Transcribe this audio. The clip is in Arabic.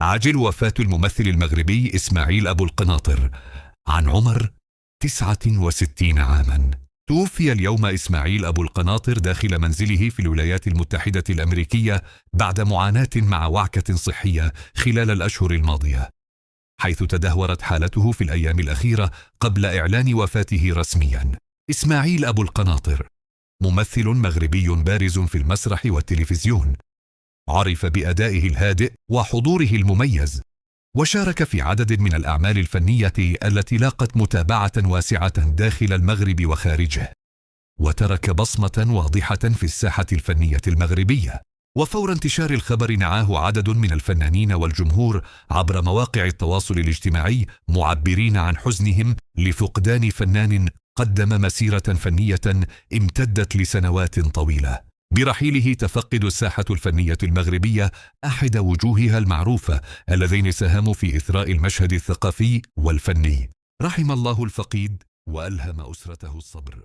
عاجل وفاة الممثل المغربي إسماعيل أبو القناطر عن عمر 69 عاما. توفي اليوم إسماعيل أبو القناطر داخل منزله في الولايات المتحدة الأمريكية بعد معاناة مع وعكة صحية خلال الأشهر الماضية، حيث تدهورت حالته في الأيام الأخيرة قبل إعلان وفاته رسميا. إسماعيل أبو القناطر ممثل مغربي بارز في المسرح والتلفزيون، عرف بأدائه الهادئ وحضوره المميز، وشارك في عدد من الأعمال الفنية التي لاقت متابعة واسعة داخل المغرب وخارجه، وترك بصمة واضحة في الساحة الفنية المغربية. وفور انتشار الخبر نعاه عدد من الفنانين والجمهور عبر مواقع التواصل الاجتماعي معبرين عن حزنهم لفقدان فنان قدم مسيرة فنية امتدت لسنوات طويلة. برحيله تفقد الساحة الفنية المغربية أحد وجوهها المعروفة اللذين ساهموا في إثراء المشهد الثقافي والفني. رحم الله الفقيد وألهم أسرته الصبر.